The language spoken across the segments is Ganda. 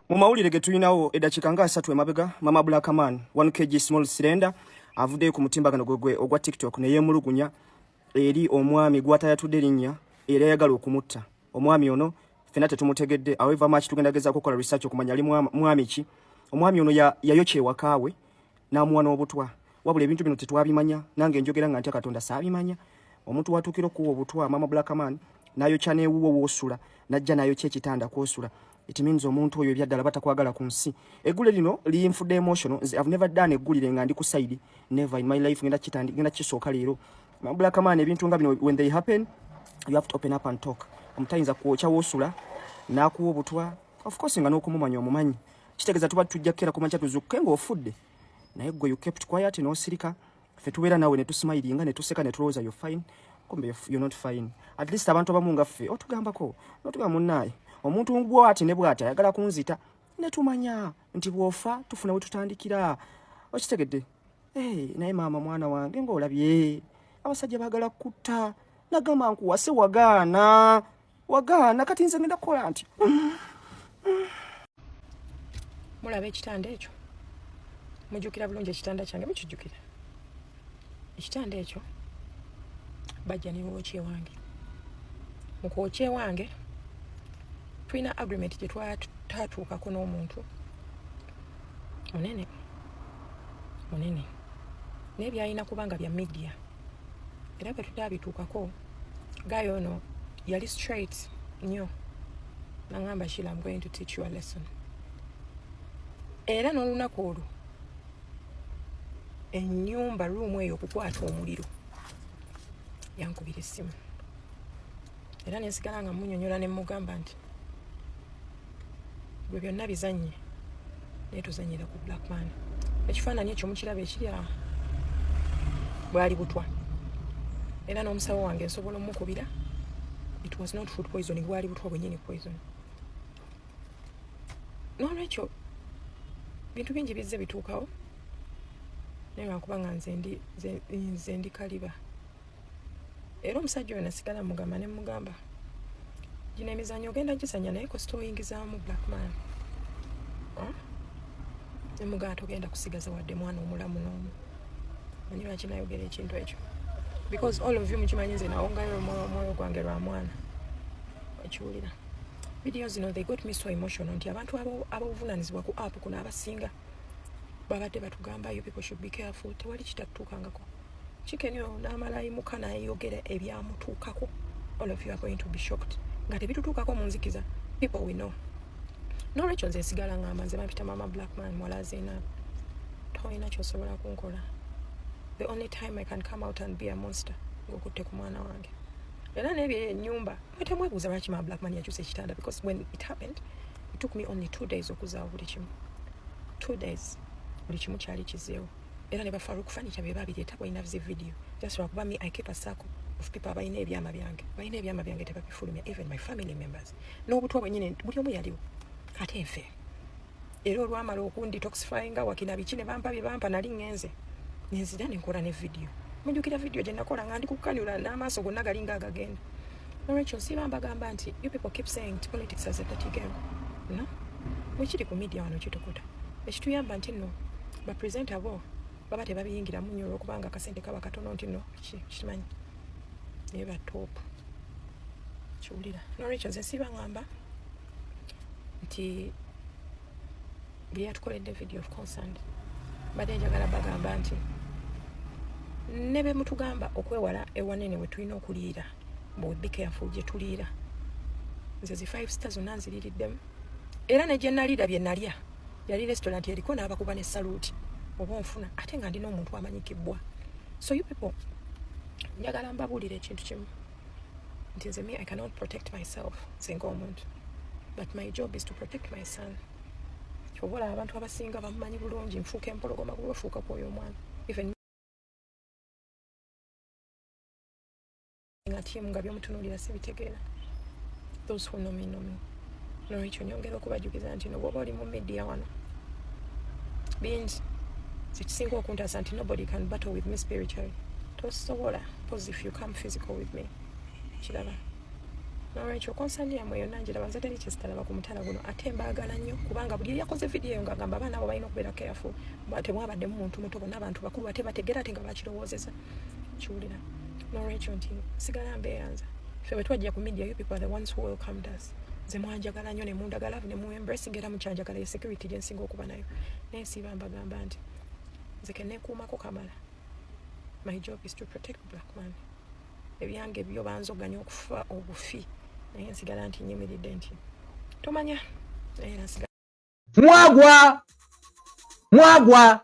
Mu mawulire ge tulinawo eddakiika nga 3 emabega Mama Black Man 1 kg small cylinder avuddeyo ku mutimbagano gwe ogwa TikTok ne yeemulugunya eri omwami gwatayatudde linnya era yagala okumutta. Omwami ono fena tetumutegedde, however much tugenda gezaako okukola research okumanya ali mwami ki. Omwami ono yayokye ewakaawe n'amuwa n'obutwa. Wabula ebintu bino tetwabimanya, nange njogera nga ntya Katonda saabimanya. Omuntu watuukira okuwa obutwa Mama Black Man n'ayokya n'ewuwo woosula, n'ajja n'ayokya ekitanda kwosula. It means omuntu oyo ebyaddala batakwagala ku nsi. Eggule lino linfudde emotional. I've never done eggulire nga ndi ku side. Never in my life ngenda kisooka leero. Mama Black Man ebintu nga bino when they happen you have to open up and talk. Omutayinza kwokya woosula n'akuwa obutwa. Of course nga n'okumumanya omumanyi. Kitegeeza tuba tujja kera kumancha tuzukke ng'ofudde. Naye gwe you kept quiet n'osirika. Ffe tubeera nawe ne tusmilinga ne tuseka ne tulowooza you're fine. Kumbe you're not fine. At least abantu abamu nga ffe otugambako. N'otugamba munnaye. Omuntu bw'ati ne bw'ati ayagala kunzita ne tumanya nti bw'ofa tufuna we tutandikira. Okitegedde? Naye maama mwana wange ng'olabye abasajja baagala kutta. Nagamba nkuwase wagaana. Wagaana kati nze ngenda kukola nti. Mulaba ekitanda ekyo? Mujjukira bulungi ekitanda kyange mukijjukira? Ekitanda ekyo bajja ne bookye wange. Mu kwokya wange tulina agreement gye twatuukako n'omuntu munene naye byalina kubanga bya media era bwe tutaabituukako gayo ono yali straight nnyo n'angamba Sheila, I'm going to teach you a lesson. Era n'olunaku olwo ennyumba ruumu eyo okukwata omuliro yankubira essimu era nensigala nga munyonyola ne mugamba nti gwe byonna bizannye naye tuzannyira ku Black Man. Ekifaananyi ekyo mukiraba ekiri awo bwali butwa era n'omusawo wange nsobola omukubira. It was not food poison, gwali butwa bwennyini poison. N'olwekyo bintu bingi bizze bituukawo naye lwakubanga nze ndi kaliba. Era omusajja oyo nasigala mugamba ne mugamba gino emizannyo ogenda gizannya naye kositooyingizaamu Black Man. Ne mugamba togenda kusigaza wadde mwana omulamu n'omu. Manyi lwaki nayogera ekintu ekyo? Because all of you mukimanyi nze nawongayo omwoyo gwange lwa mwana. Ekiwulira. Videos zino they got me so emotional nti abantu abavunaanyizibwa ku app kuno abasinga babadde batugamba you people should be careful. Tewali kitatuukangako. Chicken yo n'amalayimuka n'ayogera ebyamutuukako. All of you are going to be shocked. Nga tebitutuukako mu nzikiza. People we know. N'olwekyo nze nsigala ngamba nze mpita Mama Black Man mwala Zainab. Toyina ky'osobola kunkola. The only time I can come out and be a monster ng'okutte ku mwana wange. Era n'ebyo ennyumba temwebuuza lwaki Mama Black Man yakyusa ekitanda because when it happened it took me only 2 days okuzaawo buli kimu. 2 days buli kimu kyali kizeewo. Era ne Farouk Furniture be babireeta balina video. Just lwakuba me I keep a circle of people abalina ebyama byange. Balina ebyama byange tebabifulumya, even my family members. N'obutwa bwennyini buli omu yaliwo. Kati nfe. Era olwamala okundetoxifyinga wakina biki ne bampa bye bampa nali ngenze. Nenzira ne nkola ne video. Mujjukira video gye nakola nga ndi kukanula n'amaaso gonna galinga agagenda. N'olwekyo nsiba mbagamba nti you people keep saying politics as a dirty game. No? Bwekiri ku media wano kitukuta. Ekituyamba nti nno bapresenta bo baba tebabiyingiramu nnyo olwokubanga akasente kaba katono nti nno kimanyi naye batoopu kiwulira. N'olwekyo nze nsiba ngamba nti bye yatukoledde video of concerned badde njagala bagamba nti ne be mutugamba okwewala ewanene we tulina okuliira but be careful gye tuliira. Nze zi 5 stars zonna nziririddemu era ne gye naliira bye nalya yali restaurant eriko n'abakuba ne saluti oba onfuna ate nga ndina omuntu amanyikibwa. So you people njagala mbabuulira ekintu kimu nti nze me I cannot protect myself nze ng'omuntu but my job is to protect my son. Kyobola abantu abasinga bamumanyi bulungi nfuuka empologoma kubafuuka kwoyo omwana even nga tiimu nga byomutunuulira sibitegeera. Those who know me know me. N'olwekyo nyongera okubajjukiza nti no bw'oba oli mu media wano bingi zikisinga okuntaasa nti nobody can battle with me spiritually. Tosobola pose if you come physical with me. Kiraba Alright, okonsani yamwe yonna njiraba nze teri kyesitalaba ku mutala guno ate mbaagala nnyo kubanga buli yakoze vidiyo ng'agamba abaana abo balina okubeera careful temwabaddemu muntu muto bonna abantu bakulu ate bategera ate nga bakirowoozeza kiwulira Alright, nti sigala mbeeyanza ffe bwe twajja ku media you people are the ones who welcomed us nze mwanjagala nnyo ne mundagala ne mu embrace ng'era mukyanjagala ye security gye nsinga okuba nayo naye siiba mbagamba nti nze kenneekuumako kamala my job is to protect black man ebyange byo banzoganya okufa obufi naye nsigala nti nyimiridde nti tomanya naye nsigala mwagwa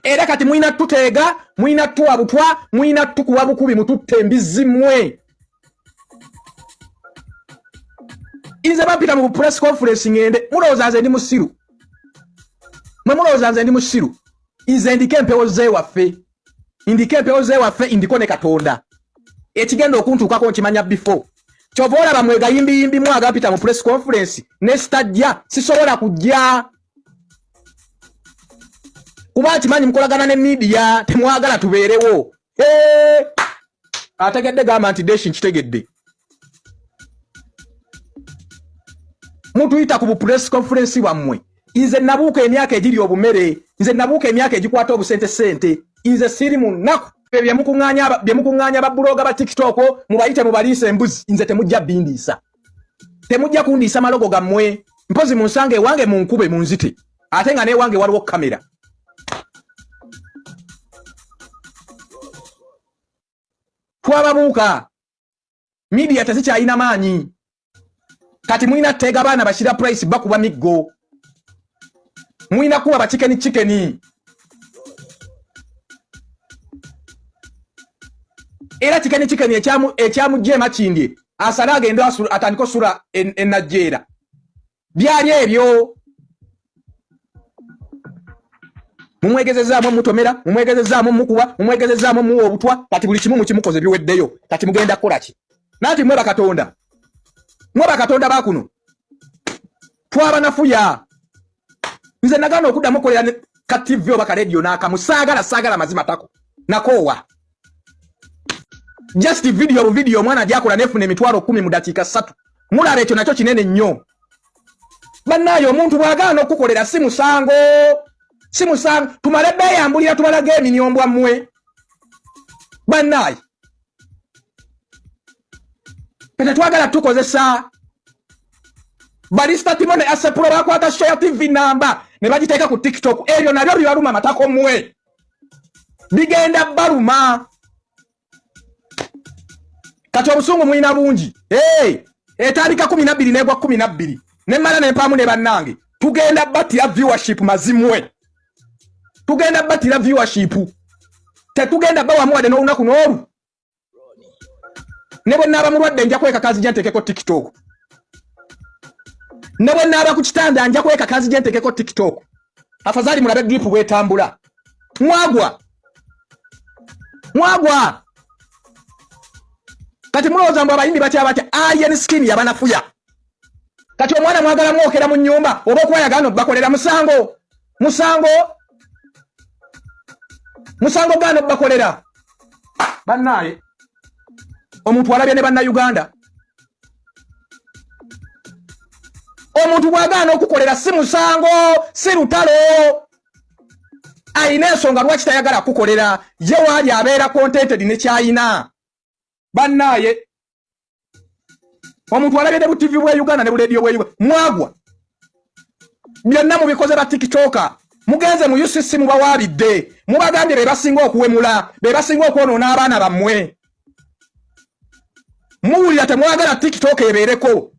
era kati mwina tuteega mwina tuwa butwa mwina tukuwa bukubi mututte embizimwe inze bampita mu press conference ngende mulowooza nze ndi musiru mwe mulowooza nze ndi musiru inze ndiko empewo zeewaffe indiko ne Katonda ekigenda okuntuukako nkimanya before kyova olaba mwegayimbi mwagapita mu press conference ne stajja sisobola kujja kuba kimanyi mukolagana ne media temwagala tubeerewo ategedde gamba nti deshi nkitegedde mutuyita ku press conference wammwe inze nabuuka emyaka egiri obumere nze nabuuka emyaka egikwata obusente inze siri munnaku bye mukuŋŋaanya babbuloga ba TikTok mubayite mubaliise embuzi inze temujja bindiisa temujja kundiisa malogo gammwe mpozi munsange wange munkube munzite ate nga ne wange waliwo kamera twababuuka media tezikyalina maanyi kati mwina teega baana bashira price bakuba miggo mwina kuba bakikeni era kikeni ekyamu jema kindi asala agenda atandika sura enajera byali ebyo mumwegezezaamu mutomera mumwegezezaamu mukuba mumwegezezaamu muwa obutwa kati buli kimu mukimukoze biweddeyo kati mugenda kukola ki nati mwe bakatonda bakuno twabanafuya nze nagana okuddamu okolera ka TV oba ka radio saagala mazima tako nakoowa just video omwana gyakola nefuna emitwalo 10 mu dakiika 3 mulaba ekyo nakyo kinene nnyo bannayo omuntu bwagaana okukolera si musango tumale beeyambulira tubalaga eminyombwa mmwe bannayi pete twagala tukozesa Barista Timone asepuro bakwata share TV namba ne bagiteeka ku TikTok ebyo nabyo bibaluma amatako mmwe bigenda baluma kati obusungu mwina bungi etandika 12 negwa 12 ne mala ne mpamu ne bannange tugenda batira viewership mazimwe tetugenda bawa muwade n'olunaku n'olu ne bwe naaba mulwadde nja kweka kazi gyentekeko TikTok ne bwe naaba ku kitanda nja kweka kazi gyentekeko TikTok afadhali mulabe grip bwetambula mwagwa kati mulowooza mbu abayimbi batya Iron Skin yabanafuya kati omwana mwagala mwokera mu nnyumba oba okwayagano bakolera musango gano bakolera bannaye omuntu alabye ne bannayuganda omuntu bwagaana okukolera si musango si lutalo ayina ensonga lwaki tayagala kukolera ye waali abeera contented ne kyayina bannaye omuntu alabye ne bu TV bwa Uganda ne bu radio bwa Uganda mwagwa byonna mubikoze ba TikToker mugenze mu UCC mubawabidde mubagambye be basinga okuwemula be basinga okwonoona abaana bammwe muwulira temwagala TikTok ebeereko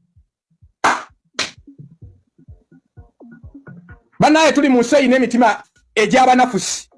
bannaye tuli mu nsi eyina emitima egy'abanafusi